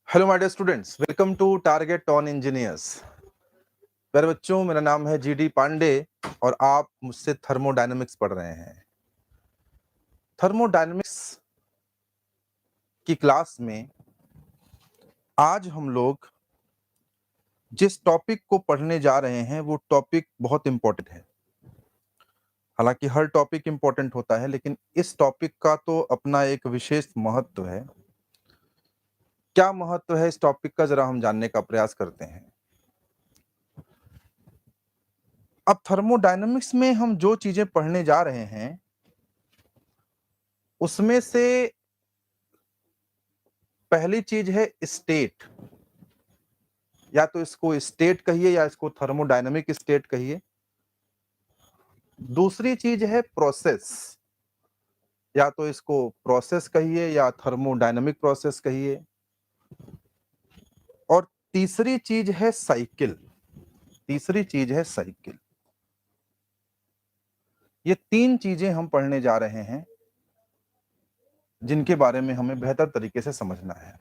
Hello my dear students, welcome to target on engineers. प्यारे बच्चों, मेरा नाम है जीडी पांडे और आप मुझसे थर्मोडायनेमिक्स पढ़ रहे हैं। थर्मोडायनेमिक्स की क्लास में आज हम लोग जिस टॉपिक को पढ़ने जा रहे हैं वो टॉपिक बहुत इंपॉर्टेंट है। हालांकि हर टॉपिक इंपॉर्टेंट होता है, लेकिन इस टॉपिक का तो अपना एक विशेष महत्व है। क्या महत्व है इस टॉपिक का, जरा हम जानने का प्रयास करते हैं। अब थर्मोडायनेमिक्स में हम जो चीजें पढ़ने जा रहे हैं उसमें से पहली चीज है स्टेट, या तो इसको स्टेट कहिए या इसको थर्मोडायनेमिक स्टेट कहिए। दूसरी चीज है प्रोसेस, या तो इसको प्रोसेस कहिए या थर्मोडायनेमिक प्रोसेस कहिए। और तीसरी चीज है साइकिल। तीसरी चीज है साइकिल। ये तीन चीजें हम पढ़ने जा रहे हैं जिनके बारे में हमें बेहतर तरीके से समझना है।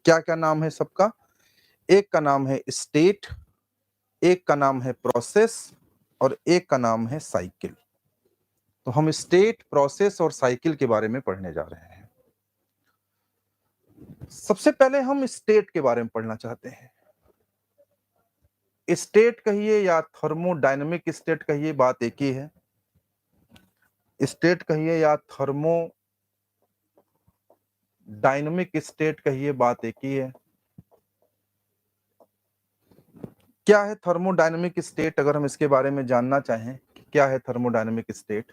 क्या क्या नाम है सबका? एक का नाम है स्टेट, एक का नाम है प्रोसेस और एक का नाम है साइकिल। तो हम स्टेट, प्रोसेस और साइकिल के बारे में पढ़ने जा रहे हैं। सबसे पहले हम स्टेट के बारे में पढ़ना चाहते हैं। स्टेट कहिए या थर्मोडायनेमिक स्टेट कहिए, बात एक ही है। स्टेट कहिए या थर्मोडायनेमिक स्टेट कहिए, बात एक ही है। क्या है थर्मोडायनेमिक स्टेट? अगर हम इसके बारे में जानना चाहें कि क्या है थर्मोडायनेमिक स्टेट।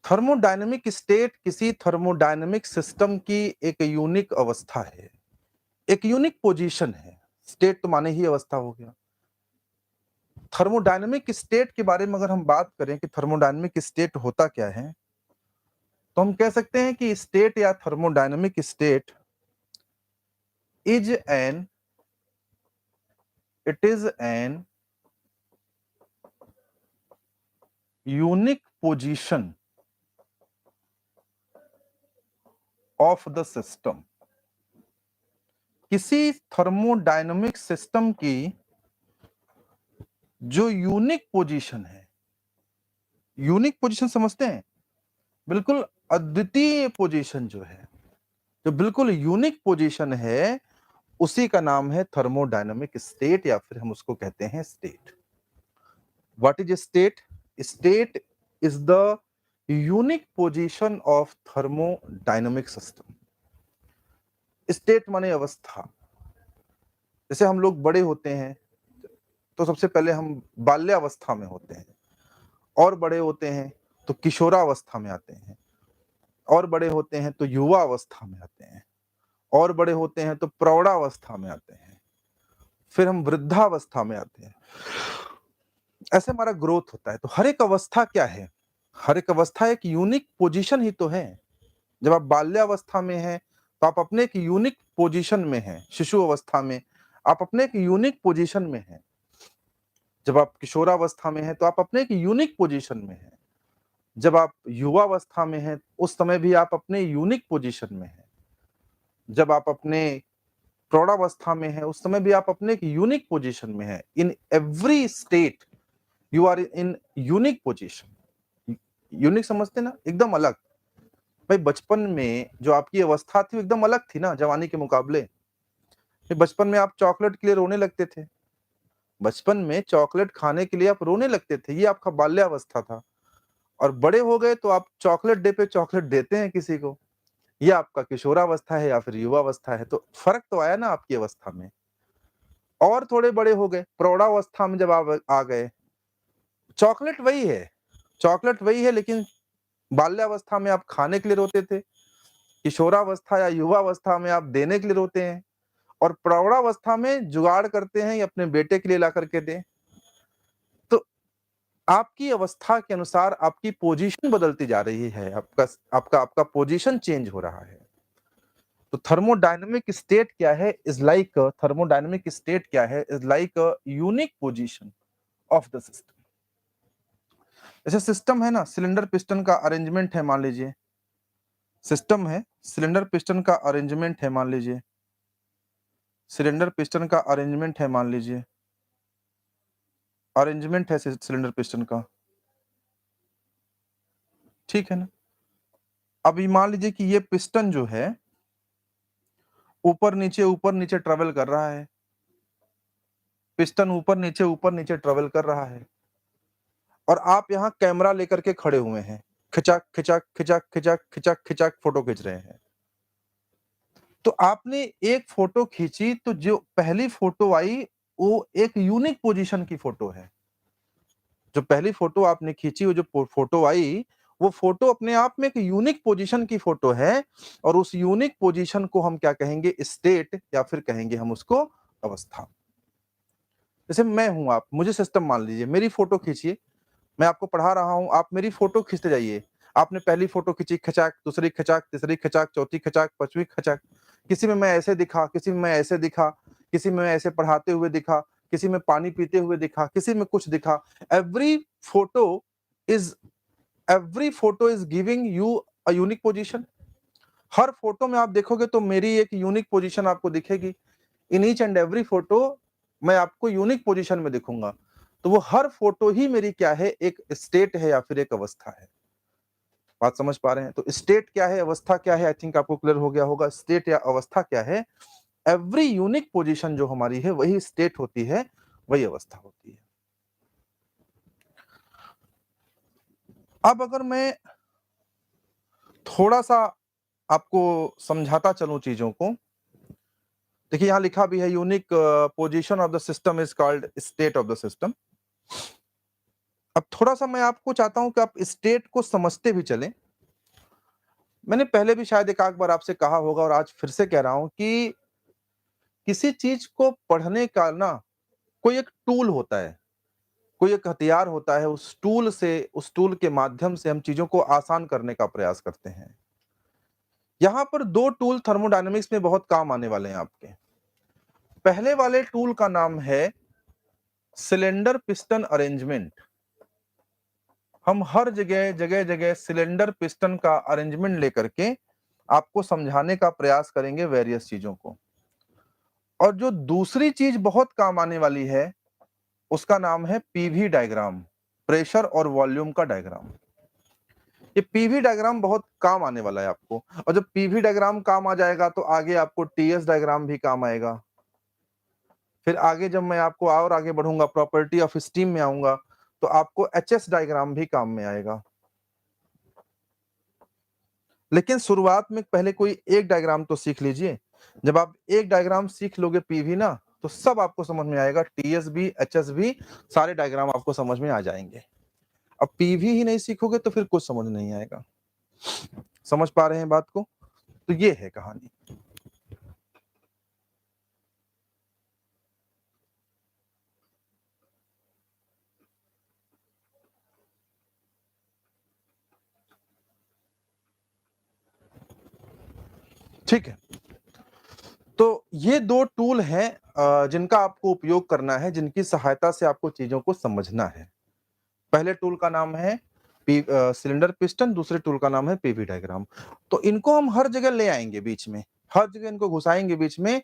थर्मोडायनेमिक स्टेट किसी थर्मोडायनेमिक सिस्टम की एक यूनिक अवस्था है, एक यूनिक पोजीशन है। स्टेट तो माने ही अवस्था हो गया। थर्मोडायनेमिक स्टेट के बारे में अगर हम बात करें कि थर्मोडायनेमिक स्टेट होता क्या है, तो हम कह सकते हैं कि स्टेट या thermodynamic state is an unique position of the system. किसी थर्मोडायनेमिक सिस्टम की जो यूनिक पोजीशन है, यूनिक पोजीशन समझते हैं, बिल्कुल अद्वितीय पोजीशन जो है, जो बिल्कुल यूनिक पोजीशन है, उसी का नाम है थर्मोडायनेमिक स्टेट, या फिर हम उसको कहते हैं state. What is state? State is the unique position of thermodynamic system. State माने अवस्था। जैसे हम लोग बड़े होते हैं तो सबसे पहले हम बाल्यावस्था में होते हैं, और बड़े होते हैं तो किशोरावस्था में आते हैं, और बड़े होते हैं तो युवा अवस्था में आते हैं, और बड़े होते हैं तो प्रौढ़ावस्था में आते हैं, फिर हम वृद्धावस्था में आते हैं। ऐसे हमारा ग्रोथ होता है। तो हर एक अवस्था क्या है? हर एक अवस्था एक यूनिक पोजीशन ही तो है। जब आप बाल्यावस्था में हैं तो आप अपने एक यूनिक पोजीशन में हैं। शिशु अवस्था में आप अपने एक यूनिक पोजीशन में हैं। जब आप किशोरावस्था में हैं तो आप अपने एक यूनिक पोजीशन में हैं। जब आप युवावस्था में हैं उस समय भी आप अपने यूनिक पोजीशन में हैं। जब आप अपने प्रौढ़ावस्था में हैं उस समय भी आप अपने एक यूनिक पोजीशन में हैं। In every state you are in unique position. Unique समझते ना, एकदम अलग। भाई बचपन में जो आपकी अवस्था थी वो एकदम अलग थी ना जवानी के मुकाबले। बचपन में आप चॉकलेट के लिए रोने लगते थे, बचपन में चॉकलेट खाने के लिए आप रोने लगते थे, ये आपका बाल्यावस्था था। और बड़े हो गए तो आप चॉकलेट डे पे चॉकलेट देते हैं किसी को, ये आपका किशोरावस्था है या फिर युवावस्था है। तो फर्क तो आया ना आपकी अवस्था में। और थोड़े बड़े हो गए, प्रौढ़ावस्था में जब आप आ गए, चॉकलेट वही है, चॉकलेट वही है, लेकिन बाल्यावस्था में आप खाने के लिए रोते थे, किशोरावस्था या युवावस्था में आप देने के लिए रोते हैं, और प्रौढ़ावस्था में जुगाड़ करते हैं अपने बेटे के लिए ला करके दें। तो आपकी अवस्था के अनुसार आपकी पोजीशन बदलती जा रही है, आपका आपका आपका पोजीशन चेंज हो रहा है। तो थर्मोडायनेमिक स्टेट क्या है? इज लाइक थर्मोडायनेमिक स्टेट क्या है? Is like a unique position of the system. जैसे सिस्टम है ना, सिलेंडर पिस्टन का अरेंजमेंट है, मान लीजिए सिस्टम है, सिलेंडर पिस्टन का अरेंजमेंट है मान लीजिए। सिलेंडर पिस्टन का अरेंजमेंट है, मान लीजिए अरेंजमेंट है सिलेंडर पिस्टन का, ठीक है ना। अब ये मान लीजिए कि ये पिस्टन जो है ऊपर नीचे ट्रेवल कर रहा है, पिस्टन ऊपर नीचे ट्रेवल कर रहा है, और आप यहाँ कैमरा लेकर के खड़े हुए हैं, खिचाक खिचाक खिचाक खिचाक खिचाक खिचाक फोटो खींच रहे हैं। तो आपने एक फोटो खींची, तो जो पहली फोटो आई वो एक यूनिक पोजीशन की फोटो है। जो पहली फोटो आपने खींची, वो जो फोटो आई, वो फोटो अपने आप में एक यूनिक पोजीशन की फोटो है, और उस यूनिक पोजीशन को हम क्या कहेंगे, स्टेट, या फिर कहेंगे हम उसको अवस्था। जैसे मैं हूं, आप मुझे सिस्टम मान लीजिए, मेरी फोटो खींचिए, मैं आपको पढ़ा रहा हूं, आप मेरी फोटो खींचते जाइए। आपने पहली फोटो खींची, खचाक, दूसरी खचाक, तीसरी खचाक, चौथी खचाक, पांचवी खचाक। किसी में मैं ऐसे दिखा, किसी में मैं ऐसे दिखा, किसी में मैं ऐसे पढ़ाते हुए दिखा, किसी में पानी पीते हुए दिखा, किसी में कुछ दिखा। Every photo is every photo is giving you a unique position. Her photo में आप देखोगे तो मेरी एक यूनिक पोजीशन आपको दिखेगी। In each and every photo मैं आपको यूनिक पोजीशन में दिखूंगा। तो वो हर फोटो ही मेरी क्या है, एक स्टेट है या फिर एक अवस्था है। बात समझ पा रहे हैं? तो स्टेट क्या है, अवस्था क्या है, आई थिंक आपको क्लियर हो गया होगा। स्टेट या अवस्था क्या है, एवरी यूनिक पोजीशन जो हमारी है वही स्टेट होती है, वही अवस्था होती है। अब अगर मैं थोड़ा सा आपको समझाता चलूं चीजों को, देखिए यहां लिखा भी है, unique position of the system is called state of the system. अब थोड़ा सा मैं आपको चाहता हूं कि आप स्टेट को समझते भी चलें। मैंने पहले भी शायद एक आध बार आपसे कहा होगा, और आज फिर से कह रहा हूं कि किसी चीज को पढ़ने का ना कोई एक टूल होता है, कोई एक हथियार होता है। उस टूल के माध्यम से हम चीजों को आसान करने का प्रयास करते हैं। यहां पर दो टूल थर्मोडायनेमिक्स में बहुत काम आने वाले हैं आपके। पहले वाले टूल का नाम है सिलेंडर पिस्टन अरेंजमेंट। हम हर जगह जगह जगह सिलेंडर पिस्टन का अरेंजमेंट लेकर के आपको समझाने का प्रयास करेंगे वेरियस चीजों को। और जो दूसरी चीज बहुत काम आने वाली है, उसका नाम है पीवी डायग्राम, प्रेशर और वॉल्यूम का डायग्राम। ये पीवी डायग्राम बहुत काम आने वाला है आपको, और जब पीवी डायग्राम काम आ जाएगा तो आगे आपको टीएस डायग्राम भी काम आएगा। फिर आगे जब मैं आपको और आगे बढ़ूंगा, प्रॉपर्टी ऑफ स्टीम में आऊंगा, तो आपको एचएस डायग्राम भी काम में आएगा। लेकिन शुरुआत में पहले कोई एक डायग्राम तो सीख लीजिए। जब आप एक डायग्राम सीख लोगे पीवी ना, तो सब आपको समझ में आएगा, टीएस भी, एचएस भी, सारे डायग्राम आपको समझ में आ जाएंगे। अब पीवी ही नहीं सीखोगे तो फिर कुछ समझ नहीं आएगा। समझ पा रहे हैं बात को? तो ये है कहानी। ठीक है, तो ये दो टूल हैं जिनका आपको उपयोग करना है, जिनकी सहायता से आपको चीजों को समझना है। पहले टूल का नाम है सिलेंडर पिस्टन, दूसरे टूल का नाम है पीवी डायग्राम। तो इनको हम हर जगह ले आएंगे बीच में, हर जगह इनको घुसाएंगे बीच में,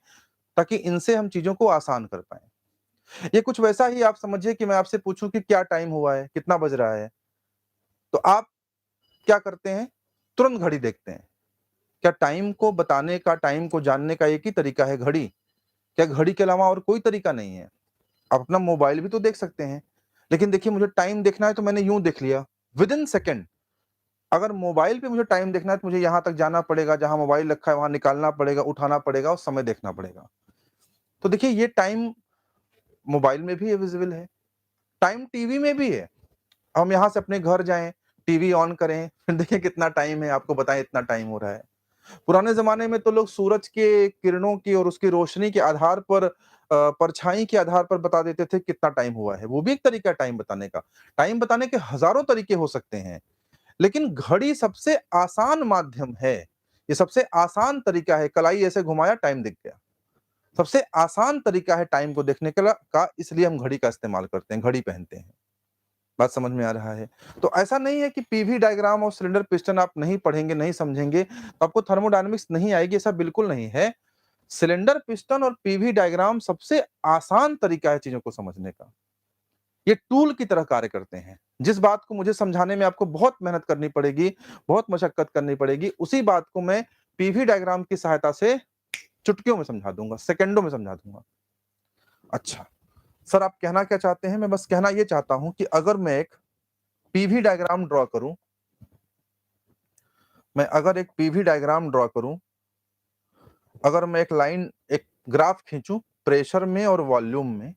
ताकि इनसे हम चीजों को आसान कर पाए। ये कुछ वैसा ही आप समझिए कि मैं आपसे पूछूं कि क्या टाइम हुआ है, कितना बज रहा है, तो आप क्या करते हैं, तुरंत घड़ी देखते हैं। क्या टाइम को बताने का, टाइम को जानने का एक ही तरीका है, घड़ी? क्या घड़ी के अलावा और कोई तरीका नहीं है? आप अपना मोबाइल भी तो देख सकते हैं। लेकिन देखिए, मुझे टाइम देखना है तो मैंने यूं देख लिया, विद इन सेकेंड। अगर मोबाइल पे मुझे टाइम देखना है तो मुझे यहां तक जाना पड़ेगा, जहां मोबाइल रखा है वहां निकालना पड़ेगा, उठाना पड़ेगा और समय देखना पड़ेगा। तो देखिए, ये टाइम मोबाइल में भी विजिबल है, टाइम टीवी में भी है। हम यहां से अपने घर जाएं, टीवी ऑन करें, फिर देखें कितना टाइम है, आपको बताएं इतना टाइम हो रहा है। पुराने जमाने में तो लोग सूरज के किरणों की और उसकी रोशनी के आधार पर, परछाई के आधार पर बता देते थे कितना टाइम हुआ है। वो भी एक तरीका है टाइम बताने का। टाइम बताने के हजारों तरीके हो सकते हैं, लेकिन घड़ी सबसे आसान माध्यम है। ये सबसे आसान तरीका है, कलाई ऐसे घुमाया, टाइम दिख गया। सबसे आसान तरीका है टाइम को देखने का, इसलिए हम घड़ी का इस्तेमाल करते हैं, घड़ी पहनते हैं। बात समझ में आ रहा है? तो ऐसा नहीं है कि पीवी डायग्राम और सिलेंडर पिस्टन आप नहीं पढ़ेंगे, नहीं समझेंगे तो आपको थर्मोडायनामिक्स नहीं आएगी, ऐसा बिल्कुल नहीं है। सिलेंडर पिस्टन और पीवी डायग्राम सबसे आसान तरीका है चीजों को समझने का। ये टूल की तरह कार्य करते हैं। जिस बात को मुझे समझाने में आपको बहुत मेहनत करनी पड़ेगी, बहुत मशक्कत करनी पड़ेगी, उसी बात को मैं पीवी डायग्राम की सहायता से चुटकियों में समझा दूंगा, सेकंडों में समझा दूंगा। अच्छा सर, आप कहना क्या चाहते हैं? मैं बस कहना ये चाहता हूं कि अगर मैं एक पीवी डायग्राम ड्रॉ करूं, अगर मैं एक ग्राफ खींचूं प्रेशर में और वॉल्यूम में,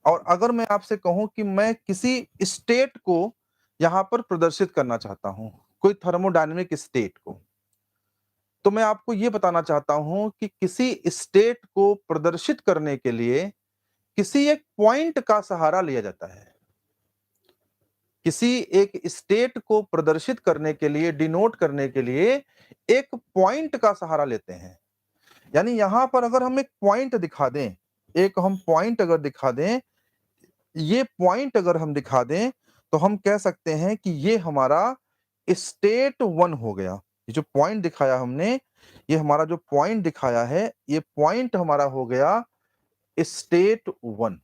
और अगर मैं आपसे कहूं कि मैं किसी स्टेट को यहां पर प्रदर्शित करना चाहता हूं, कोई थर्मोडायनेमिक स्टेट को, तो मैं आपको यह बताना चाहता हूं कि किसी स्टेट को प्रदर्शित करने के लिए किसी एक पॉइंट का सहारा लिया जाता है। किसी एक स्टेट को प्रदर्शित करने के लिए, डिनोट करने के लिए एक पॉइंट का सहारा लेते हैं। यानी यहां पर अगर हम एक पॉइंट दिखा दें, ये पॉइंट अगर हम दिखा दें, तो हम कह सकते हैं कि ये हमारा स्टेट 1 हो गया। ये जो पॉइंट दिखाया हमने, ये हमारा जो पॉइंट दिखाया है, ये पॉइंट हमारा हो गया स्टेट 1।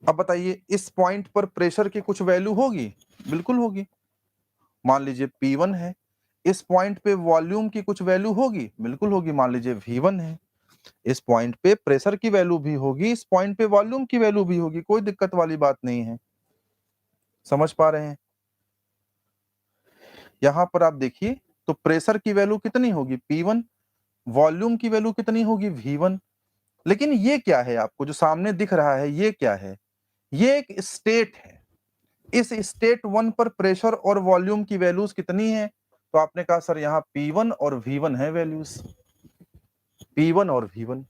अब बताइए, इस पॉइंट पर प्रेशर की कुछ वैल्यू होगी? बिल्कुल होगी। मान लीजिए P1 है। इस पॉइंट पे वॉल्यूम की कुछ वैल्यू होगी? बिल्कुल होगी, मान लीजिए V1 है। इस पॉइंट पे प्रेशर की वैल्यू भी होगी, इस पॉइंट पे वॉल्यूम की वैल्यू भी होगी, कोई दिक्कत वाली बात नहीं है। समझ पा रहे हैं? यहां पर आप देखिए, तो प्रेशर की वैल्यू कितनी होगी? P1। वॉल्यूम की वैल्यू कितनी होगी? V1। लेकिन ये क्या है आपको जो सामने दिख रहा है, ये क्या है? ये एक स्टेट है। इस स्टेट 1 पर प्रेशर और वॉल्यूम की वैल्यूज कितनी है? तो आपने कहा सर यहाँ P1 और V1 है वैल्यूज, P1 और V1।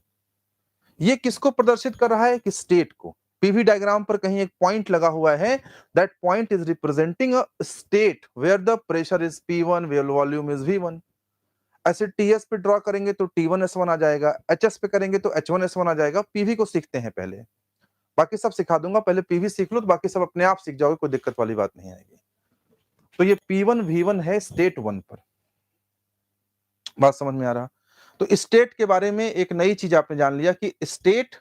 ये किसको प्रदर्शित कर रहा है? कि स्टेट को। पीवी डायग्राम पर कहीं एक पॉइंट लगा हुआ है, that point is representing a state where the pressure is P1, where volume is V1। ऐसे टीएस पे ड्रॉ करेंगे तो T1S1 आ जाएगा, एचएस पे करेंगे तो H1S1 आ जाएगा। पीवी को सीखते हैं पहले, बाकी सब सिखा दूंगा, पहले पीवी सीख लो तो बाकी सब अपने आप सीख जाओगे, कोई दिक्कत वाली बात नहीं आएगी। तो ये P1 V1 है स्टेट 1 पर। बात समझ में आ रहा? तो स्टेट के बारे में एक नई चीज आपने जान लिया कि स्टेट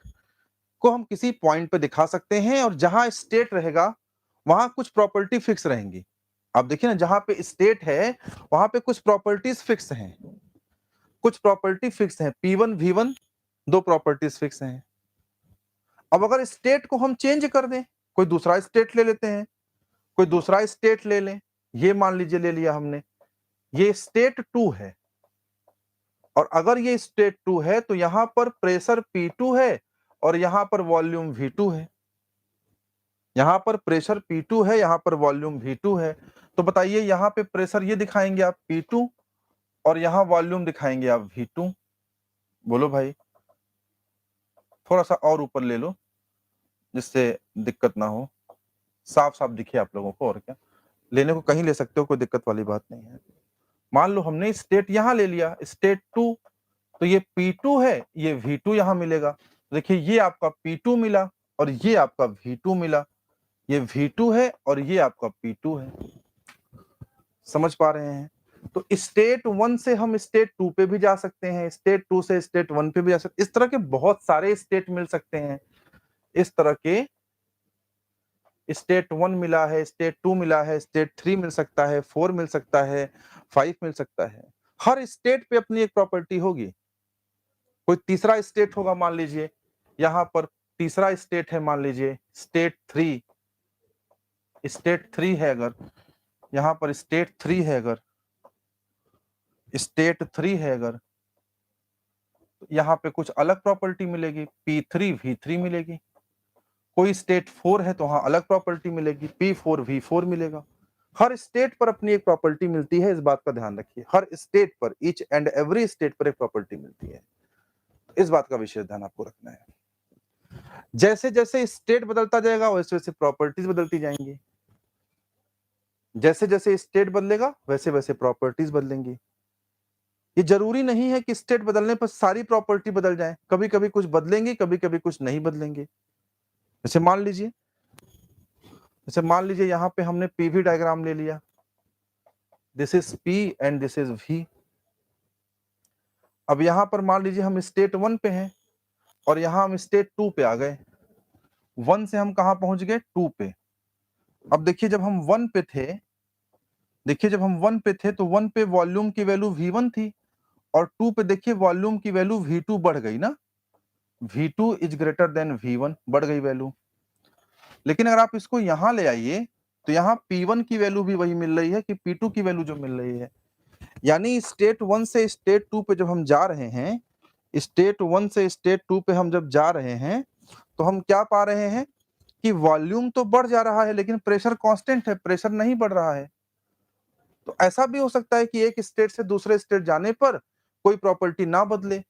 को हम किसी पॉइंट पे दिखा सकते हैं, और जहां स्टेट रहेगा वहां कुछ प्रॉपर्टी फिक्स रहेंगी। आप देखिए ना, जहां पे स्टेट है वहां पे कुछ प्रॉपर्टीज फिक्स हैं, कुछ प्रॉपर्टी फिक्स हैं। P1 V1 दो प्रॉपर्टीज फिक्स हैं। अब अगर स्टेट को हम चेंज कर दें, कोई दूसरा स्टेट ले लेते हैं, कोई दूसरा स्टेट ले लें, ये मान लीजिए ले लिया हमने, ये स्टेट 2 है, और अगर ये स्टेट 2 है तो यहां पर प्रेशर P2 है और यहां पर वॉल्यूम V2 है। यहां पर प्रेशर P2 है, यहां पर वॉल्यूम V2 है। तो बताइए, यहां पे प्रेशर ये दिखाएंगे आप P2 और यहां वॉल्यूम दिखाएंगे आप V2। बोलो भाई, थोड़ा सा और ऊपर ले लो जिससे दिक्कत ना हो, साफ साफ दिखे आप लोगों को। और क्या, लेने को कहीं ले सकते हो, कोई दिक्कत वाली बात नहीं है। मान लो हमने स्टेट यहां ले लिया, स्टेट 2, तो ये P2 है, ये V2 यहां मिलेगा। देखिए, ये आपका P2 मिला और ये आपका V2 मिला, ये V2 है और ये आपका P2 है। समझ पा रहे हैं? तो स्टेट 1 से हम स्टेट 2 पे भी जा सकते हैं, स्टेट 2 से स्टेट 1 पे भी जा सकते हैं। इस तरह के बहुत सारे स्टेट मिल सकते हैं। इस तरह के स्टेट 1 मिला है, स्टेट 2 मिला है, स्टेट 3 मिल सकता है, 4 मिल सकता है, 5 मिल सकता है। हर स्टेट पे अपनी एक प्रॉपर्टी होगी। कोई तीसरा स्टेट होगा, मान लीजिए यहां पर तीसरा स्टेट है, मान लीजिए स्टेट 3, स्टेट 3 है, अगर यहां पर स्टेट 3 है, अगर स्टेट 3 है, अगर यहाँ पे कुछ अलग प्रॉपर्टी मिलेगी, P3 V3 मिलेगी। कोई स्टेट 4 है तो वहां अलग प्रॉपर्टी मिलेगी, P4 V4 मिलेगा। हर स्टेट पर अपनी एक प्रॉपर्टी मिलती है, इस बात का ध्यान रखिए। हर स्टेट पर, ईच एंड एवरी स्टेट पर एक प्रॉपर्टी मिलती है, इस बात का विशेष ध्यान आपको रखना है। जैसे जैसे स्टेट बदलता जाएगा वैसे वैसे प्रॉपर्टीज बदलती जाएंगी। जैसे जैसे स्टेट बदलेगा वैसे वैसे प्रॉपर्टीज बदलेंगी। ये जरूरी नहीं है कि स्टेट बदलने पर सारी प्रॉपर्टी बदल जाए, कभी कभी कुछ बदलेंगे, कभी कभी कुछ नहीं बदलेंगे। जैसे मान लीजिए यहां पे हमने पीवी डायग्राम ले लिया, this is P and this is V। अब यहां पर मान लीजिए हम स्टेट 1 पे हैं और यहां हम स्टेट 2 पे आ गए। 1 से हम कहां पहुंच गए? 2 पे। अब देखिए जब हम 1 पे थे, तो 1 पे वॉल्यूम की वैल्यू V1 थी और 2 पे देखिए वॉल्यूम की वैल्यू V2 बढ़ गई ना। V2 is greater than V1, बढ़ गई वैल्यू। लेकिन अगर आप इसको यहां ले आइए तो यहाँ P1 की वैल्यू भी वही मिल रही है कि P2 की वैल्यू जो मिल रही है। यानी स्टेट 1 से स्टेट 2 पे जब हम जा रहे हैं, स्टेट 1 से स्टेट 2 पे हम जब जा रहे हैं तो हम क्या पा रहे हैं कि वॉल्यूम तो बढ़ जा रहा है लेकिन प्रेशर कांस्टेंट है, प्रेशर नहीं बढ़ रहा है। तो ऐसा भी हो सकता है कि एक स्टेट से दूसरे स्टेट जाने पर कोई प्रॉपर्टी ना बदले,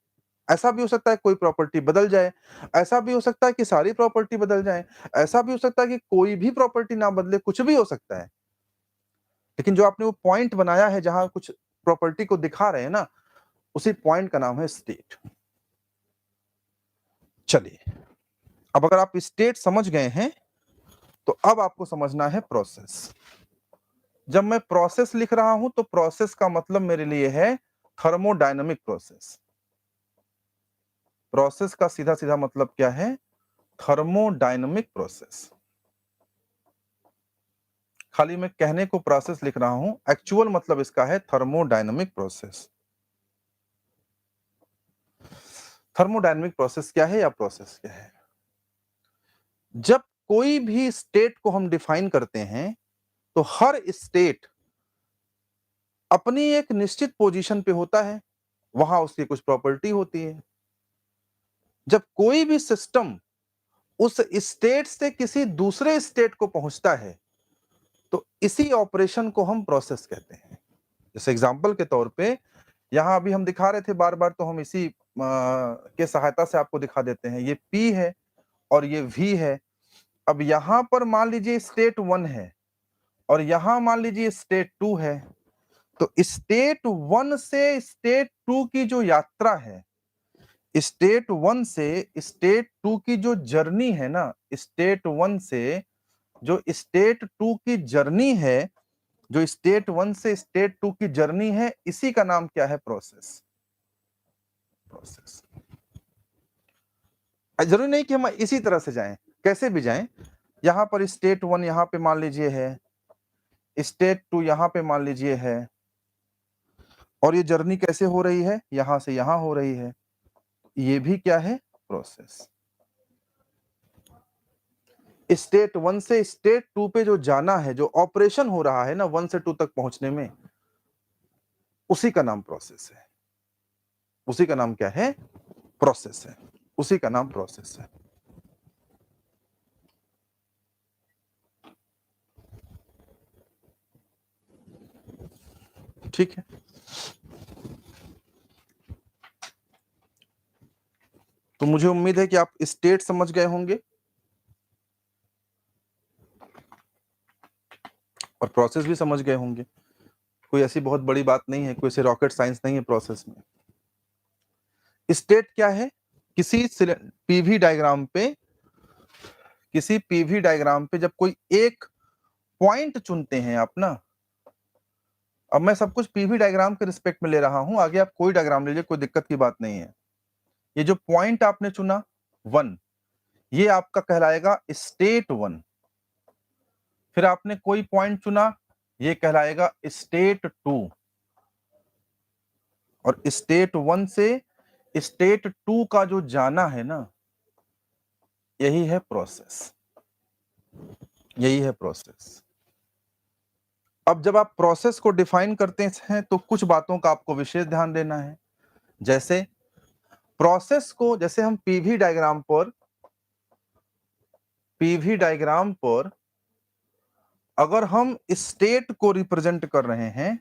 ऐसा भी हो सकता है कोई प्रॉपर्टी बदल जाए, ऐसा भी हो सकता है कि सारी प्रॉपर्टी बदल जाए, ऐसा भी हो सकता है कि कोई भी प्रॉपर्टी ना बदले, कुछ भी हो सकता है। लेकिन जो आपने वो पॉइंट बनाया है जहां कुछ प्रॉपर्टी को दिखा रहे हैं ना, उसी पॉइंट का नाम है स्टेट। चलिए, अब अगर आप स्टेट समझ गए हैं तो अब आपको समझना है प्रोसेस। जब मैं प्रोसेस लिख रहा हूं तो प्रोसेस का मतलब मेरे लिए है थर्मोडायनामिक प्रोसेस। प्रोसेस का सीधा सीधा मतलब क्या है? Thermodynamic process. खाली मैं कहने को प्रोसेस लिख रहा हूं, एक्चुअल मतलब इसका है थर्मोडायनामिक प्रोसेस। थर्मोडायनामिक प्रोसेस क्या है या प्रोसेस क्या है? जब कोई भी स्टेट को हम डिफाइन करते हैं तो हर स्टेट अपनी एक निश्चित पोजीशन पे होता है, वहां उसकी कुछ प्रॉपर्टी होती है। जब कोई भी सिस्टम उस स्टेट से किसी दूसरे स्टेट को पहुंचता है तो इसी ऑपरेशन को हम प्रोसेस कहते हैं। जैसे एग्जांपल के तौर पे यहां अभी हम दिखा रहे थे बार बार, तो हम इसी के सहायता से आपको दिखा देते हैं। ये P है और ये V है। अब यहां पर मान लीजिए स्टेट 1 है और यहां मान लीजिए स्टेट 2 है। तो स्टेट 1 से स्टेट 2 की जो यात्रा है, स्टेट 1 से स्टेट 2 की जो जर्नी है ना, स्टेट 1 से जो स्टेट 2 की जर्नी है, जो स्टेट 1 से स्टेट 2 की जर्नी है, इसी का नाम क्या है? प्रोसेस। प्रोसेस। जरूरी नहीं कि हम इसी तरह से जाएं, कैसे भी जाएं। यहां पर स्टेट 1 यहां पे मान लीजिए है, स्टेट 2 यहां पे मान लीजिए है, और ये जर्नी कैसे हो रही है? यहां से यहां हो रही है। ये भी क्या है? प्रोसेस। स्टेट 1 से स्टेट 2 पे जो जाना है, जो ऑपरेशन हो रहा है ना 1 से 2 तक पहुंचने में, उसी का नाम प्रोसेस है। उसी का नाम क्या है? प्रोसेस है। उसी का नाम प्रोसेस है। ठीक है, तो मुझे उम्मीद है कि आप स्टेट समझ गए होंगे और प्रोसेस भी समझ गए होंगे। कोई ऐसी बहुत बड़ी बात नहीं है, कोई ऐसे रॉकेट साइंस नहीं है प्रोसेस में। स्टेट क्या है? किसी पीवी डायग्राम पे जब कोई एक पॉइंट चुनते हैं आप ना, अब मैं सब कुछ पीवी डायग्राम के रिस्पेक्ट में ले रहा हूं, आगे आप कोई डायग्राम लीजिए, कोई दिक्कत की बात नहीं है। ये जो पॉइंट आपने चुना 1, ये आपका कहलाएगा स्टेट 1। फिर आपने कोई पॉइंट चुना, ये कहलाएगा स्टेट 2। और स्टेट 1 से स्टेट 2 का जो जाना है ना, यही है प्रोसेस। यही है प्रोसेस। अब जब आप प्रोसेस को डिफाइन करते हैं तो कुछ बातों का आपको विशेष ध्यान देना है। जैसे प्रोसेस को, जैसे हम पीवी डायग्राम पर अगर हम स्टेट को रिप्रेजेंट कर रहे हैं,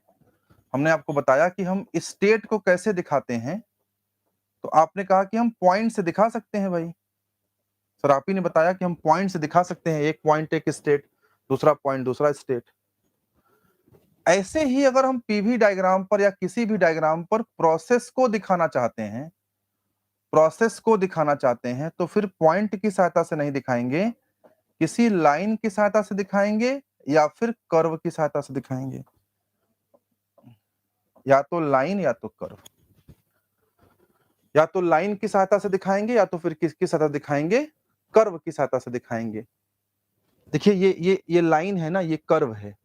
हमने आपको बताया कि हम स्टेट को कैसे दिखाते हैं, तो आपने कहा कि हम पॉइंट से दिखा सकते हैं। भाई सर, आप ही ने बताया कि हम पॉइंट से दिखा सकते हैं, एक पॉइंट एक स्टेट, दूसरा पॉइंट दूसरा स्टेट। ऐसे ही अगर हम पीवी डायग्राम पर या किसी भी डायग्राम पर प्रोसेस को दिखाना चाहते हैं, तो फिर पॉइंट की सहायता से नहीं दिखाएंगे, किसी लाइन की सहायता से दिखाएंगे या फिर कर्व की सहायता से दिखाएंगे। या तो लाइन या तो कर्व, या तो लाइन की सहायता से दिखाएंगे या तो फिर किसकी सहायता दिखाएंगे, कर्व की सहायता से दिखाएंगे। देखिए ये लाइन है ना, ये कर्व है,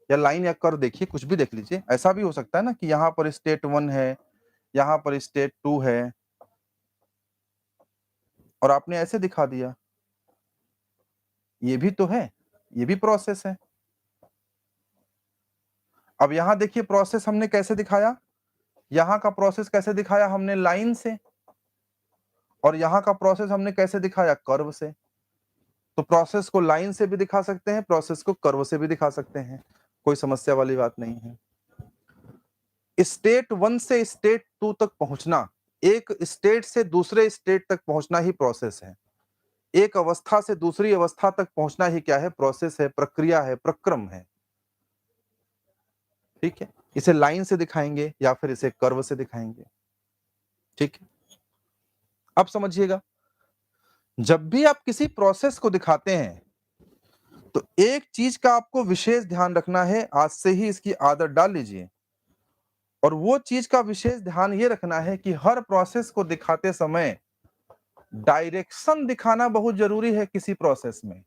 या लाइन या कर्व, देखिए कुछ भी देख लीजिए। ऐसा भी हो सकता है ना कि यहाँ पर स्टेट 1 है, यहाँ पर स्टेट 2 है, और आपने ऐसे दिखा दिया, ये भी तो है, ये भी प्रोसेस है। अब यहां देखिए प्रोसेस हमने कैसे दिखाया, यहां का प्रोसेस कैसे दिखाया हमने, लाइन से, और यहां का प्रोसेस हमने कैसे दिखाया, कर्व से। तो प्रोसेस को लाइन से भी दिखा सकते हैं, प्रोसेस को कर्व से भी दिखा सकते हैं, कोई समस्या वाली बात नहीं है। स्टेट 1 से स्टेट 2 तक पहुंचना, एक स्टेट से दूसरे स्टेट तक पहुंचना ही प्रोसेस है। एक अवस्था से दूसरी अवस्था तक पहुंचना ही क्या है, प्रोसेस है, प्रक्रिया है, प्रक्रम है। ठीक है, इसे लाइन से दिखाएंगे या फिर इसे कर्व से दिखाएंगे। ठीक है, अब समझिएगा, जब भी आप किसी प्रोसेस को दिखाते हैं तो एक चीज का आपको विशेष ध्यान रखना है, आज से ही इसकी आदत डाल लीजिए। और वो चीज का विशेष ध्यान ये रखना है कि हर प्रोसेस को दिखाते समय डायरेक्शन दिखाना बहुत जरूरी है। किसी प्रोसेस में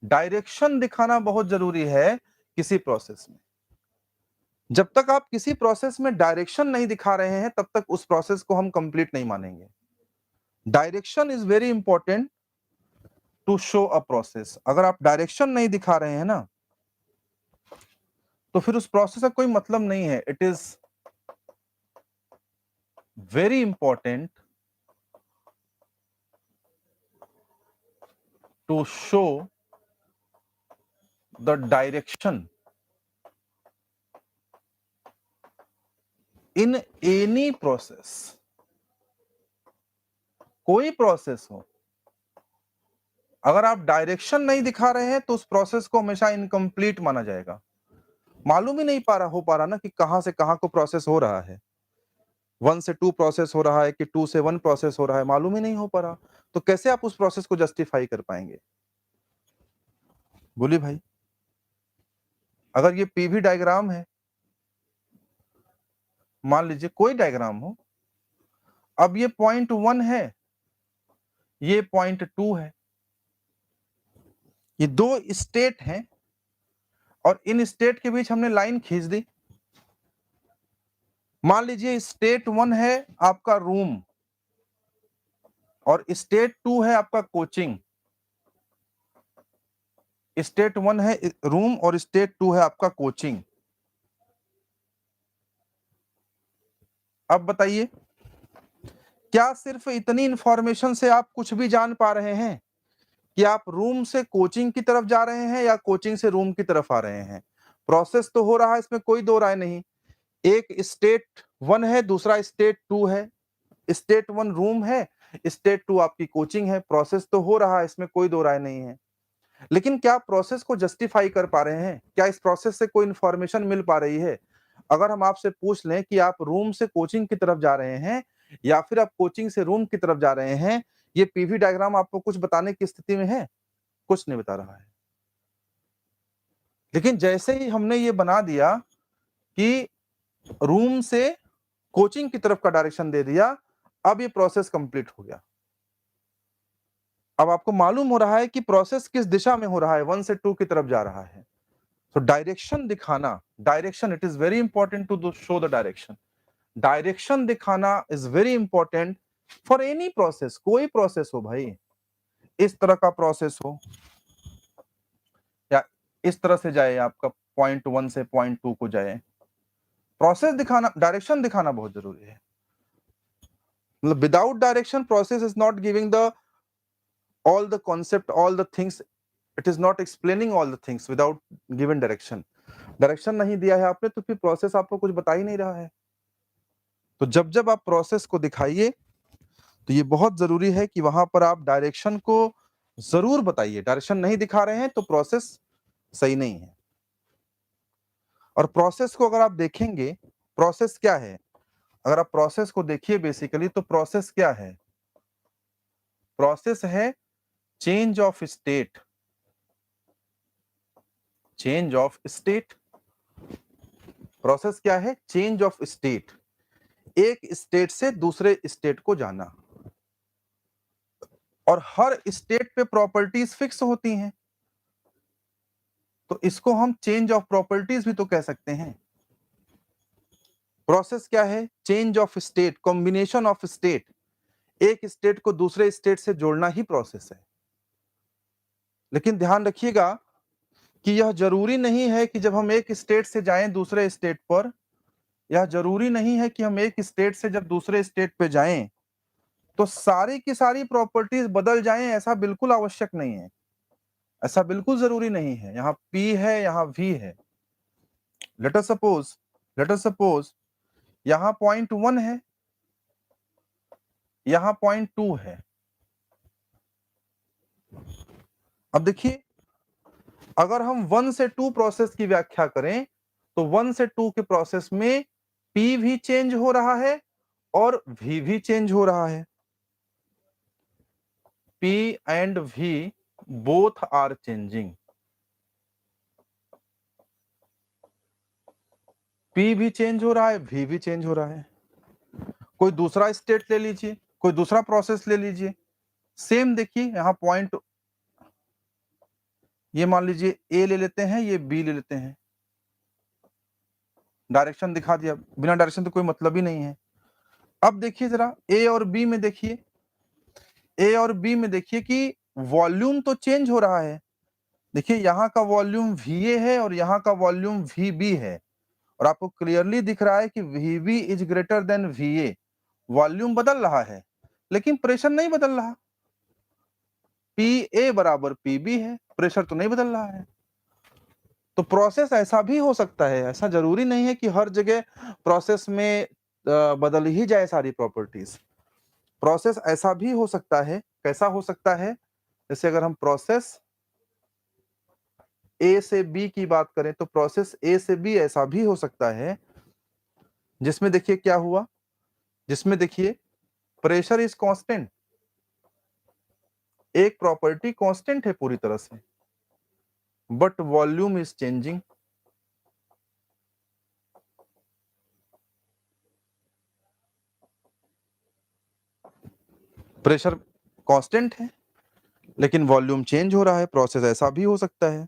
डायरेक्शन दिखाना बहुत जरूरी है, किसी प्रोसेस में। जब तक आप किसी प्रोसेस में डायरेक्शन नहीं दिखा रहे हैं तब तक उस प्रोसेस को हम कंप्लीट नहीं मानेंगे। Direction is very important to show a process. अगर आप डायरेक्शन नहीं दिखा रहे हैं ना तो फिर उस प्रोसेस का कोई मतलब नहीं है। It is very important to show the direction in any process. कोई प्रोसेस हो, अगर आप डायरेक्शन नहीं दिखा रहे हैं तो उस प्रोसेस को हमेशा इनकम्प्लीट माना जाएगा। मालूम ही नहीं हो पा रहा ना कि कहां से कहां को प्रोसेस हो रहा है, 1 से 2 प्रोसेस हो रहा है कि 2 से 1 प्रोसेस हो रहा है, मालूम ही नहीं हो पा रहा, तो कैसे आप उस प्रोसेस को जस्टिफाई कर पाएंगे? बोलिए भाई। अगर ये पीवी डायग्राम है, मान लीजिए कोई डायग्राम हो, अब ये पॉइंट 1 है, ये पॉइंट 2 है, ये दो स्टेट हैं और इन स्टेट के बीच हमने लाइन खींच दी। मान लीजिए स्टेट 1 है आपका रूम और स्टेट 2 है आपका कोचिंग। स्टेट 1 है रूम और स्टेट 2 है आपका कोचिंग। अब बताइए, क्या सिर्फ इतनी इंफॉर्मेशन से आप कुछ भी जान पा रहे हैं कि आप रूम से कोचिंग की तरफ जा रहे हैं या कोचिंग से रूम की तरफ आ रहे हैं? प्रोसेस तो हो रहा है, इसमें कोई दो राय नहीं। एक स्टेट 1 है, दूसरा स्टेट 2 है। स्टेट 1 रूम है, स्टेट 2 आपकी कोचिंग है। प्रोसेस तो हो रहा है, इसमें कोई दो राय नहीं है। लेकिन क्या प्रोसेस को जस्टिफाई कर पा रहे हैं? क्या इस प्रोसेस से कोई इंफॉर्मेशन मिल पा रही है? अगर हम आपसे पूछ लें कि आप रूम से कोचिंग की तरफ जा रहे हैं या फिर आप कोचिंग से रूम की तरफ जा रहे हैं, ये पीवी डायग्राम आपको कुछ बताने की स्थिति में है? कुछ नहीं बता रहा है। लेकिन जैसे ही हमने ये बना दिया कि रूम से कोचिंग की तरफ का डायरेक्शन दे दिया, अब ये प्रोसेस कंप्लीट हो गया। अब आपको मालूम हो रहा है कि प्रोसेस किस दिशा में हो रहा है, 1 से 2 की तरफ जा रहा है। तो डायरेक्शन दिखाना, direction, it is very important to show the direction. Direction दिखाना is very important for any process. कोई प्रोसेस हो भाई, इस तरह का प्रोसेस हो या इस तरह से जाए, आपका पॉइंट 1 से पॉइंट 2 को जाए, प्रोसेस दिखाना, डायरेक्शन दिखाना बहुत जरूरी है। मतलब without direction process is not giving the all the concept, all the things, it is not explaining all the things without given direction. Direction नहीं दिया है आपने तो फिर प्रोसेस आपको कुछ बता ही नहीं रहा है। तो जब जब आप प्रोसेस को दिखाइए तो ये बहुत जरूरी है कि वहां पर आप डायरेक्शन को जरूर बताइए। डायरेक्शन नहीं दिखा रहे हैं तो प्रोसेस सही नहीं है। और प्रोसेस को अगर आप देखेंगे, प्रोसेस क्या है, अगर आप प्रोसेस को देखिए बेसिकली तो प्रोसेस क्या है? प्रोसेस है change of state. Change of state process क्या है? चेंज ऑफ स्टेट, एक स्टेट से दूसरे स्टेट को जाना, और हर स्टेट पे प्रॉपर्टीज फिक्स होती हैं, तो इसको हम चेंज ऑफ प्रॉपर्टीज भी तो कह सकते हैं। प्रोसेस क्या है? Change of state, combination of state, एक स्टेट को दूसरे स्टेट से जोड़ना ही प्रोसेस है। लेकिन ध्यान रखिएगा कि यह जरूरी नहीं है कि जब हम एक स्टेट से जाएं दूसरे स्टेट पर, यह जरूरी नहीं है कि हम एक स्टेट से जब दूसरे स्टेट पे जाएं तो सारी की सारी प्रॉपर्टीज बदल जाएं, ऐसा बिल्कुल आवश्यक नहीं है, ऐसा बिल्कुल जरूरी नहीं है। यहाँ P है, यहाँ V है। लेट अस सपोज यहाँ पॉइंट 1 है, यहाँ पॉइंट 2 है। अब देखिए, अगर हम 1 से 2 प्रोसेस की व्याख्या करें तो 1 से 2 के प्रोसेस में P भी चेंज हो रहा है और V भी चेंज हो रहा है। P and V both are changing. P भी चेंज हो रहा है, V भी चेंज हो रहा है। कोई दूसरा स्टेट ले लीजिए, कोई दूसरा प्रोसेस ले लीजिए, सेम देखिए, यहाँ पॉइंट, ये मान लीजिए A ले लेते हैं, ये B ले लेते हैं। डायरेक्शन दिखा दिया, बिना डायरेक्शन तो कोई मतलब ही नहीं है। अब देखिए जरा A और B में देखिए, A और B में देखिए कि वॉल्यूम तो चेंज हो रहा है। देखिए यहाँ का वॉल्यूम VA है और यहाँ का वॉल्यूम VB है, और आपको क्लियरली दिख रहा है कि VB is greater than VA। Volume बदल रहा है लेकिन प्रेशर नहीं बदल रहा। PA बराबर PB है, प्रेशर तो नहीं बदल रहा है। तो प्रोसेस ऐसा भी हो सकता है, ऐसा जरूरी नहीं है कि हर जगह प्रोसेस में बदल ही जाए सारी प्रॉपर्टीज। प्रोसेस ऐसा भी हो सकता है, कैसा हो सकता है? जैसे अगर हम प्रोसेस A से B की बात करें तो प्रोसेस A से B ऐसा भी हो सकता है जिसमें देखिए क्या हुआ, जिसमें देखिए प्रेशर इज कांस्टेंट, एक प्रॉपर्टी कांस्टेंट है पूरी तरह से, but volume is changing. Pressure constant है लेकिन वॉल्यूम चेंज हो रहा है, प्रोसेस ऐसा भी हो सकता है।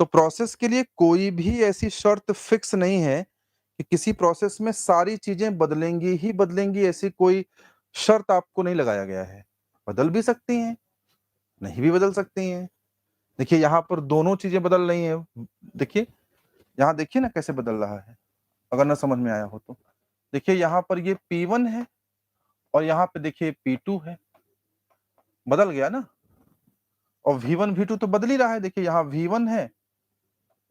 तो प्रोसेस के लिए कोई भी ऐसी शर्त फिक्स नहीं है कि किसी प्रोसेस में सारी चीजें बदलेंगी ही बदलेंगी, ऐसी कोई शर्त आपको नहीं लगाया गया है। बदल भी सकती हैं, नहीं भी बदल सकती हैं। देखिए यहाँ पर दोनों चीजें बदल रही हैं। देखिए यहाँ देखिए ना कैसे बदल रहा है, अगर ना समझ में आया हो तो। देखिए यहाँ पर ये P1 है और यहाँ पे देखिए P2 है, बदल गया ना। और V1 V2 तो बदल ही रहा है। देखिए यहाँ V1 है,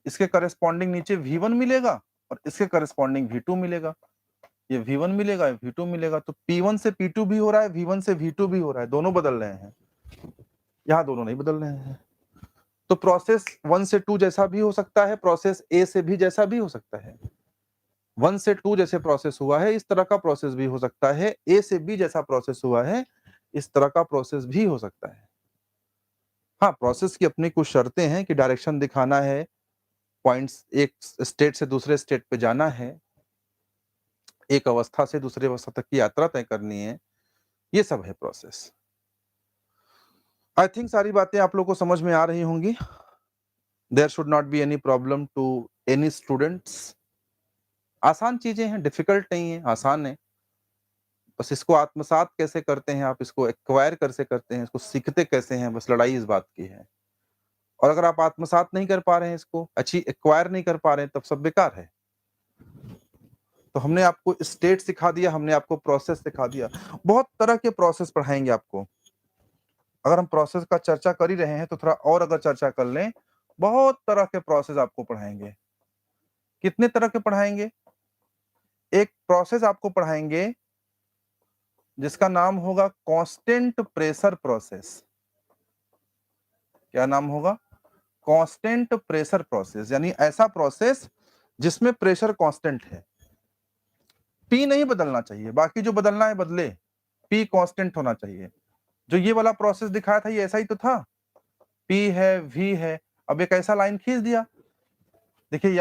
इसके करस्पॉन्डिंग नीचे V1 मिलेगा और इसके करस्पॉन्डिंग V2 मिलेगा। ये V1 मिलेगा, V2 मिलेगा, तो P1 से P2 भी हो रहा है, V1 से V2 भी हो रहा है, दोनों बदल रहे हैं। यहाँ दोनों नहीं बदल रहे हैं। तो प्रोसेस 1 से 2 जैसा भी हो सकता है, प्रोसेस A से B जैसा भी हो सकता है। 1 से 2 जैसे प्रोसेस हुआ है इस तरह का प्रोसेस भी हो सकता है, A से B जैसा प्रोसेस हुआ है इस तरह का प्रोसेस भी हो सकता है। हाँ, प्रोसेस की अपनी कुछ शर्तें हैं कि डायरेक्शन दिखाना है, पॉइंट्स एक स्टेट से दूसरे स्टेट पे जाना है, एक अवस्था से दूसरी अवस्था तक की यात्रा तय करनी है, ये सब है प्रोसेस। आई थिंक सारी बातें आप लोग को समझ में आ रही होंगी। There should not be any problem to any students. आसान चीजें हैं, डिफिकल्ट नहीं है, आसान है। बस इसको आत्मसात कैसे करते हैं आप, इसको एक्वायर कैसे करते हैं, इसको सीखते कैसे हैं, बस लड़ाई इस बात की है। और अगर आप आत्मसात नहीं कर पा रहे हैं, इसको अच्छी एक्वायर नहीं कर पा रहे हैं, तब सब बेकार है। तो हमने आपको स्टेट सिखा दिया, हमने आपको प्रोसेस सिखा दिया, बहुत तरह के प्रोसेस पढ़ाएंगे आपको। अगर हम प्रोसेस का चर्चा कर ही रहे हैं तो थोड़ा और अगर चर्चा कर लें, बहुत तरह के प्रोसेस आपको पढ़ाएंगे। कितने तरह के पढ़ाएंगे? एक प्रोसेस आपको पढ़ाएंगे जिसका नाम होगा कांस्टेंट प्रेशर प्रोसेस। क्या नाम होगा? कांस्टेंट प्रेशर प्रोसेस, यानी ऐसा प्रोसेस जिसमें प्रेशर कांस्टेंट है। पी नहीं बदलना चाहिए, बाकी जो बदलना है बदले, पी कांस्टेंट होना चाहिए। जो ये वाला प्रोसेस दिखाया था ये ऐसा ही तो था, पी है, वी है। अब एक ऐसा लाइन खींच दिया, देखिए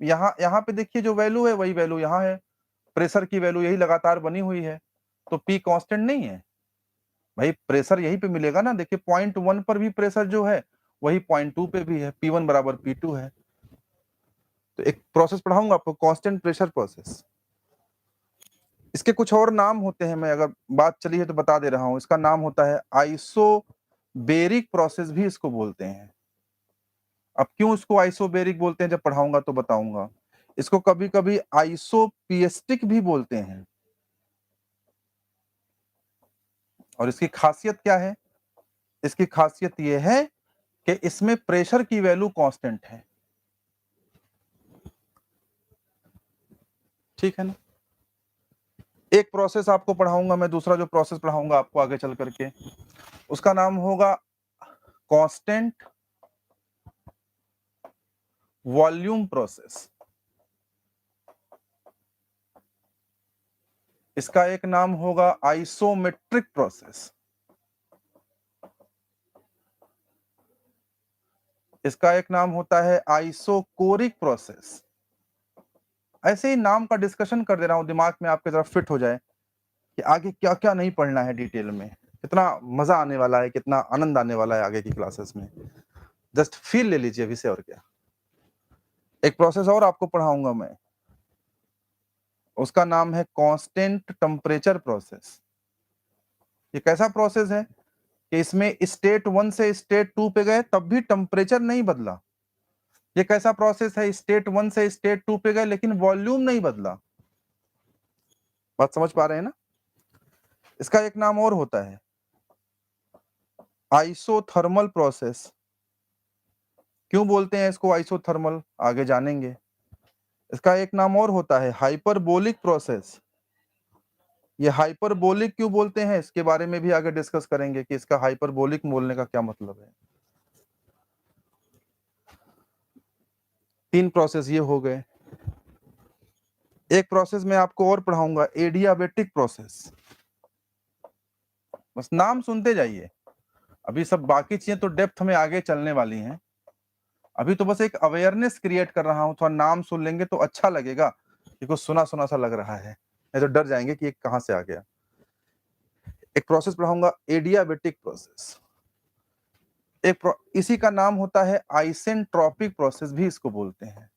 यहाँ यहाँ पे देखिए जो वैल्यू है वही वैल्यू यहाँ है, प्रेशर की वैल्यू यही लगातार बनी हुई है, तो P कांस्टेंट नहीं है भाई, प्रेशर यहीं पे मिलेगा ना। देखिए 0.1 पर भी प्रेशर जो है वही 0.2 पे भी है, P1 बराबर P2 है। तो एक प्रोसेस पढ़ाऊंगा आपको, कांस्टेंट प्रेशर प्रोसेस। इसके कुछ और नाम होते हैं, मैं अगर बात चली है तो बता दे रहा हूं। इसका नाम होता है आइसोबेरिक प्रोसेस भी इसको बोलते हैं। अब क्यों इसको आइसोबेरिक बोलते हैं जब पढ़ाऊंगा तो बताऊंगा। इसको कभी कभी आइसोपिएस्टिक भी बोलते हैं। और इसकी खासियत क्या है? इसकी खासियत यह है कि इसमें प्रेशर की वैल्यू कांस्टेंट है। ठीक है ना। एक प्रोसेस आपको पढ़ाऊंगा मैं, दूसरा जो प्रोसेस पढ़ाऊंगा आपको आगे चल करके, उसका नाम होगा कांस्टेंट वॉल्यूम प्रोसेस। इसका एक नाम होगा आइसोमेट्रिक प्रोसेस। इसका एक नाम होता है आइसोकोरिक प्रोसेस। ऐसे ही नाम का डिस्कशन कर दे रहा हूं, दिमाग में आपके तरफ फिट हो जाए कि आगे क्या क्या नहीं पढ़ना है डिटेल में। कितना मजा आने वाला है, कितना आनंद आने वाला है आगे की क्लासेस में। जस्ट फील ले लीजिए अभी से, और क्या। एक प्रोसेस और आपको पढ़ाऊंगा मैं, उसका नाम है कांस्टेंट टेम्परेचर प्रोसेस। ये कैसा प्रोसेस है कि इसमें स्टेट 1 से स्टेट 2 पे गए तब भी टेम्परेचर नहीं बदला। ये कैसा प्रोसेस है, स्टेट 1 से स्टेट 2 पे गए लेकिन वॉल्यूम नहीं बदला। बात समझ पा रहे हैं ना। इसका एक नाम और होता है आइसोथर्मल प्रोसेस। क्यों बोलते हैं इसको आइसोथर्मल, आगे जानेंगे। इसका एक नाम और होता है हाइपरबोलिक प्रोसेस। ये हाइपरबोलिक क्यों बोलते हैं इसके बारे में भी आगे डिस्कस करेंगे कि इसका हाइपरबोलिक बोलने का क्या मतलब है। 3 प्रोसेस ये हो गए। एक प्रोसेस मैं आपको और पढ़ाऊंगा, एडियाबेटिक प्रोसेस। बस नाम सुनते जाइए, अभी सब बाकी चीजें तो डेप्थ में आगे चलने वाली हैं। अभी तो बस एक अवेयरनेस क्रिएट कर रहा हूं। थोड़ा नाम सुन लेंगे तो अच्छा लगेगा कि कुछ सुना सुना सा लग रहा है, नहीं तो डर जाएंगे कि ये कहां से आ गया। एक प्रोसेस पढ़ाऊंगा एडियाबेटिक प्रोसेस। इसी का नाम होता है आइसेंट्रोपिक प्रोसेस भी इसको बोलते हैं।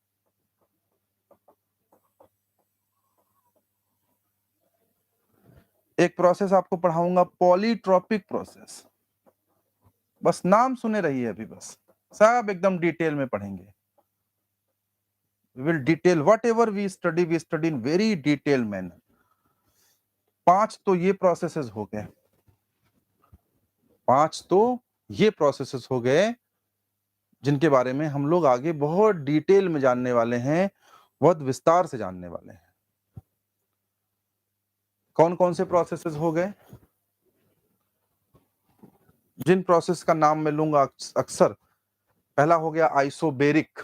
एक प्रोसेस आपको पढ़ाऊंगा पॉलीट्रोपिक प्रोसेस। बस नाम सुने रहिए अभी, बस सब एकदम डिटेल में पढ़ेंगे। Will detail whatever we study in very detailed manner। 5 तो ये प्रोसेसेस हो गए, 5 तो ये प्रोसेसेस हो गए जिनके बारे में हम लोग आगे बहुत डिटेल में जानने वाले हैं, बहुत विस्तार से जानने वाले हैं। कौन कौन से प्रोसेसेस हो गए? जिन प्रोसेस का नाम मैं लूंगा अक्सर, पहला हो गया आइसोबेरिक,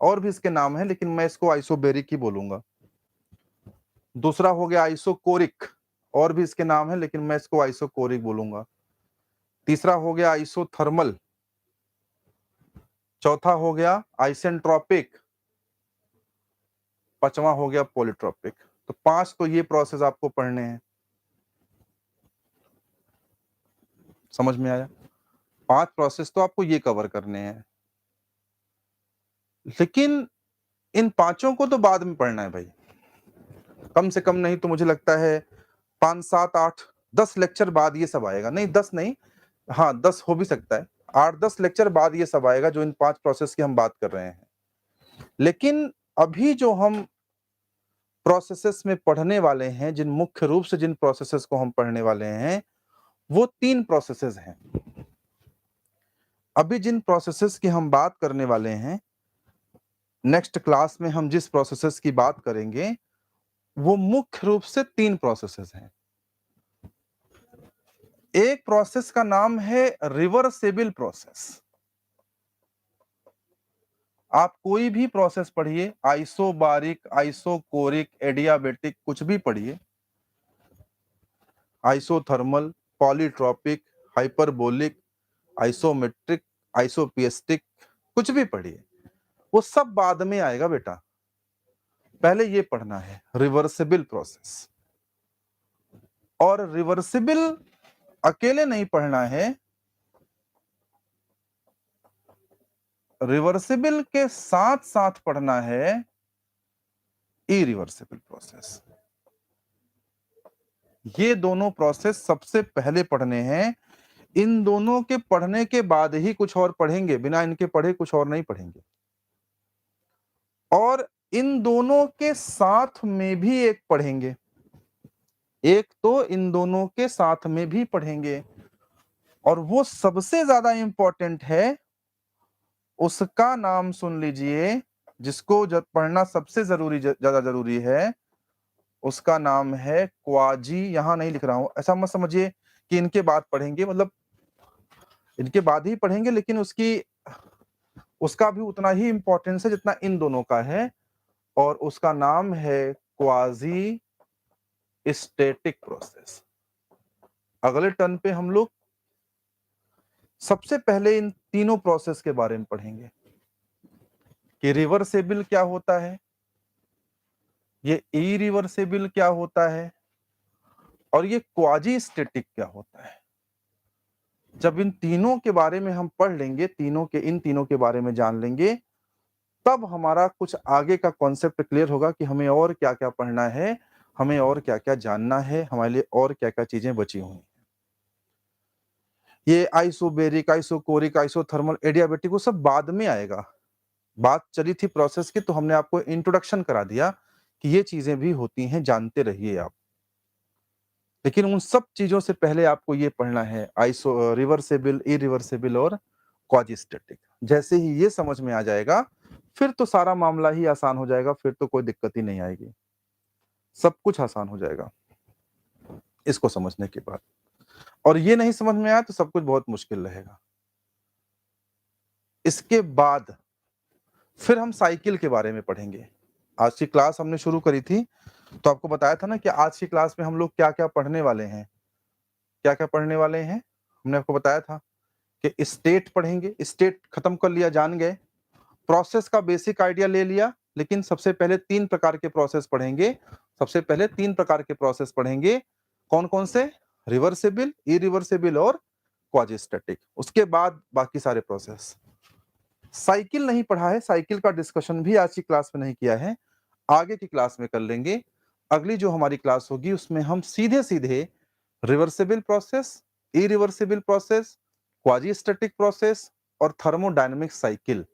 और भी इसके नाम है लेकिन मैं इसको आइसोबेरिक ही बोलूंगा। दूसरा हो गया आइसोकोरिक, और भी इसके नाम है लेकिन मैं इसको आइसोकोरिक बोलूंगा। तीसरा हो गया आइसोथर्मल। चौथा हो गया आइसेंट्रोपिक। पांचवा हो गया पॉलीट्रोपिक। तो 5 तो ये प्रोसेस आपको पढ़ने हैं। समझ में आया? 5 प्रोसेस तो आपको ये कवर करने हैं, लेकिन इन पांचों को तो बाद में पढ़ना है भाई। कम से कम नहीं तो मुझे लगता है 5, 7, 8, 10 लेक्चर बाद ये सब आएगा। नहीं 10 नहीं, हाँ 10 हो भी सकता है, 8-10 लेक्चर बाद ये सब आएगा जो इन 5 प्रोसेस की हम बात कर रहे हैं। लेकिन अभी जो हम प्रोसेसेस में पढ़ने वाले हैं, जिन मुख्य रूप से जिन प्रोसेसेस को हम पढ़ने वाले हैं, वो 3 प्रोसेसेस हैं। अभी जिन प्रोसेसेस की हम बात करने वाले हैं, नेक्स्ट क्लास में हम जिस प्रोसेसेस की बात करेंगे वो मुख्य रूप से 3 प्रोसेसेस हैं। एक प्रोसेस का नाम है रिवर्सिबल प्रोसेस। आप कोई भी प्रोसेस पढ़िए, आइसोबारिक, आइसोकोरिक, एडियाबेटिक, कुछ भी पढ़िए, आइसोथर्मल, पॉलीट्रोपिक, हाइपरबोलिक, आइसोमेट्रिक, आइसोपिएस्टिक, कुछ भी पढ़िए, वो सब बाद में आएगा बेटा। पहले ये पढ़ना है रिवर्सिबल प्रोसेस, और रिवर्सिबल अकेले नहीं पढ़ना है, रिवर्सिबल के साथ साथ पढ़ना है इरिवर्सिबल प्रोसेस। ये दोनों प्रोसेस सबसे पहले पढ़ने हैं। इन दोनों के पढ़ने के बाद ही कुछ और पढ़ेंगे, बिना इनके पढ़े कुछ और नहीं पढ़ेंगे। और इन दोनों के साथ में भी एक पढ़ेंगे, एक तो इन दोनों के साथ में भी पढ़ेंगे, और वो सबसे ज्यादा इंपॉर्टेंट है, उसका नाम सुन लीजिए, जिसको जब पढ़ना सबसे ज्यादा जरूरी है, उसका नाम है क्वाजी। यहां नहीं लिख रहा हूं, ऐसा मत समझिए कि इनके बाद पढ़ेंगे, मतलब इनके बाद ही पढ़ेंगे, लेकिन उसका भी उतना ही इंपॉर्टेंस है जितना इन दोनों का है, और उसका नाम है क्वाजी स्टैटिक प्रोसेस। अगले टर्न पे हम लोग सबसे पहले इन तीनों प्रोसेस के बारे में पढ़ेंगे कि रिवर्सेबल क्या होता है, ये इरिवर्सेबल क्या होता है, और ये क्वाजी स्टैटिक क्या होता है। जब इन तीनों के बारे में हम पढ़ लेंगे, इन तीनों के बारे में जान लेंगे, तब हमारा कुछ आगे का कॉन्सेप्ट क्लियर होगा कि हमें और क्या क्या पढ़ना है, हमें और क्या क्या जानना है, हमारे लिए और क्या क्या चीजें बची हुई। ये आइसोबेरिक, आइसोकोरिक, आइसोथर्मल, एडियाबेटिक वो सब बाद में आएगा। बात चली थी प्रोसेस की, तो हमने आपको इंट्रोडक्शन करा दिया कि ये चीजें भी होती हैं, जानते रहिए आप। लेकिन उन सब चीजों से पहले आपको ये पढ़ना है रिवर्सेबल, इरिवर्सेबल और क्वाजीस्टेटिक। जैसे ही ये समझ में आ जाएगा, फिर तो सारा मामला ही आसान हो जाएगा, फिर तो कोई दिक्कत ही नहीं आएगी, सब कुछ आसान हो जाएगा इसको समझने के बाद। और ये नहीं समझ में आया तो सब कुछ बहुत मुश्किल रहेगा। इसके बाद फिर हम साइकिल के बारे में पढ़ेंगे। आज की क्लास हमने शुरू करी थी, तो आपको बताया था ना कि आज की क्लास में हम लोग क्या क्या पढ़ने वाले हैं। क्या क्या पढ़ने वाले हैं हमने आपको बताया था कि स्टेट पढ़ेंगे, स्टेट खत्म कर लिया, जान गए। प्रोसेस का बेसिक आइडिया ले लिया, लेकिन सबसे पहले 3 प्रकार के प्रोसेस पढ़ेंगे। सबसे पहले 3 प्रकार के प्रोसेस पढ़ेंगे, कौन कौन से? रिवर्सिबल, इरिवर्सिबल और क्वाजीस्टैटिक। उसके बाद बाकी सारे प्रोसेस। साइकिल नहीं पढ़ा है, साइकिल का डिस्कशन भी आज की क्लास में नहीं किया है, आगे की क्लास में कर लेंगे। अगली जो हमारी क्लास होगी उसमें हम सीधे सीधे reversible process, irreversible process, quasistatic process और थर्मोडायनेमिक साइकिल,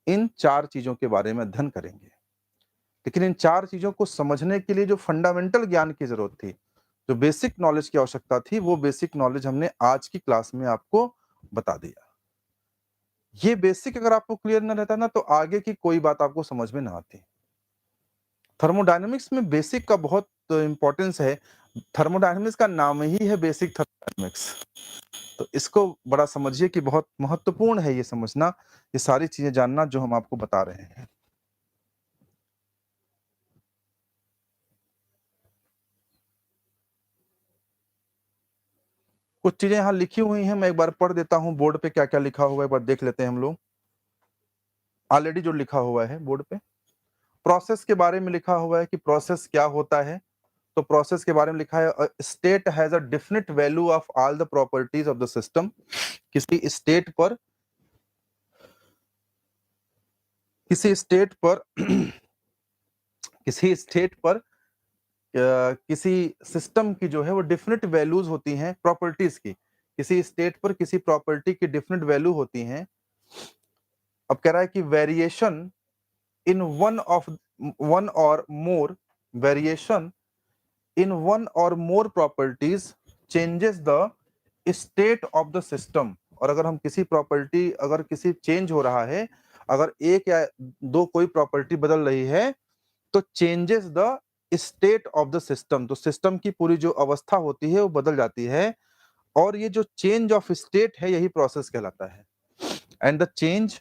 इन 4 चीजों के बारे में अध्ययन करेंगे। लेकिन इन 4 चीजों को समझने के लिए जो फंडामेंटल ज्ञान की जरूरत थी, जो बेसिक नॉलेज की आवश्यकता थी, वो बेसिक नॉलेज हमने आज की क्लास में आपको बता दिया। ये बेसिक अगर आपको क्लियर न रहता ना, तो आगे की कोई बात आपको समझ में ना आती। थर्मोडायनेमिक्स में बेसिक का बहुत इंपॉर्टेंस है। थर्मोडायनेमिक्स का नाम ही है बेसिक थर्मोडायनेमिक्स, तो इसको बड़ा समझिए कि बहुत महत्वपूर्ण है ये समझना, ये सारी चीजें जानना जो हम आपको बता रहे हैं। कुछ चीजें यहाँ लिखी हुई हैं, मैं एक बार पढ़ देता हूँ बोर्ड पे क्या क्या लिखा हुआ है, एक बार देख लेते हैं हम लोग। ऑलरेडी जो लिखा हुआ है बोर्ड पे, प्रोसेस के बारे में लिखा हुआ है कि प्रोसेस क्या होता है। तो प्रोसेस के बारे में लिखा है, state has a definite value of all the properties of the system. किसी स्टेट पर किसी स्टेट पर किसी स्टेट पर किसी सिस्टम की जो है वो डिफिनेट वैल्यूज होती हैं प्रॉपर्टीज की। किसी स्टेट पर किसी प्रॉपर्टी की डिफिनेट वैल्यू होती हैं। अब कह रहा है कि वेरिएशन इन वन और मोर वेरिएशन इन वन और more properties changes the state of the system. और अगर हम किसी प्रॉपर्टी, अगर किसी चेंज हो रहा है, अगर एक या दो कोई प्रॉपर्टी बदल रही है, तो changes the state of the system, तो सिस्टम की पूरी जो अवस्था होती है वो बदल जाती है। और ये जो चेंज ऑफ स्टेट है, यही प्रोसेस कहलाता है। And the change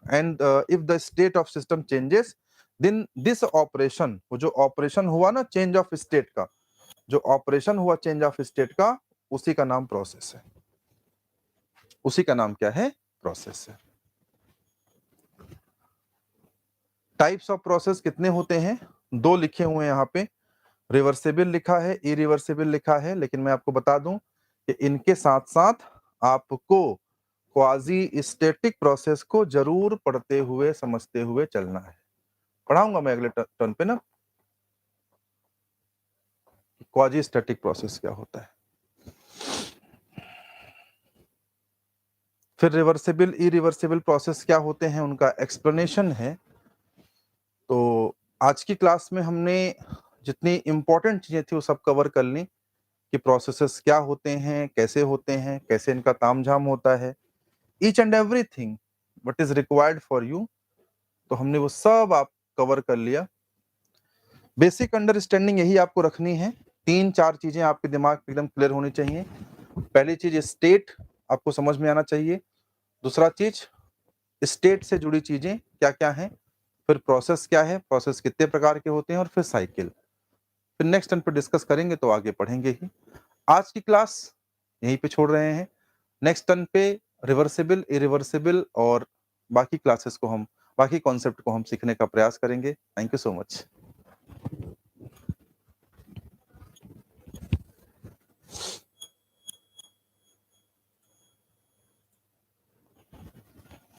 and if the state of system changes, then this operation, वो जो ऑपरेशन हुआ ना चेंज ऑफ स्टेट का, जो ऑपरेशन हुआ चेंज ऑफ स्टेट का, उसी का नाम प्रोसेस है। उसी का नाम क्या है? प्रोसेस है। टाइप्स ऑफ प्रोसेस कितने होते हैं? दो लिखे हुए हैं यहाँ पे, रिवर्सिबल लिखा है, इरिवर्सिबल लिखा है, लेकिन मैं आपको बता दूं कि इनके साथ साथ आपको क्वाजी स्टैटिक प्रोसेस को जरूर पढ़ते हुए समझते हुए चलना है। पढ़ाऊंगा मैं अगले टर्न पे ना क्वाजी स्टैटिक प्रोसेस क्या होता है। फिर रिवर्सिबल इरिवर्सिबल प्रोसेस क्या होते हैं, उनका एक्सप्लेनेशन है। तो आज की क्लास में हमने जितनी इंपॉर्टेंट चीजें थी वो सब कवर कर ली कि प्रोसेसेस क्या होते हैं, कैसे इनका तामझाम होता है, each and everything what is required for you, तो हमने वो सब आप कवर कर लिया। बेसिक अंडरस्टैंडिंग यही आपको रखनी है, 3-4 चीजें आपके दिमाग में एकदम क्लियर होनी चाहिए। पहली चीज स्टेट आपको समझ में आना चाहिए, दूसरा चीज स्टेट से जुड़ी चीजें क्या क्या हैं, फिर प्रोसेस क्या है, प्रोसेस कितने प्रकार के होते हैं, और फिर साइकिल। फिर नेक्स्ट टर्न पे डिस्कस करेंगे तो आगे पढ़ेंगे ही। आज की क्लास यहीं पे छोड़ रहे हैं, नेक्स्ट टर्न पे रिवर्सिबल इरिवर्सिबल और बाकी कॉन्सेप्ट को हम सीखने का प्रयास करेंगे। Thank you so much.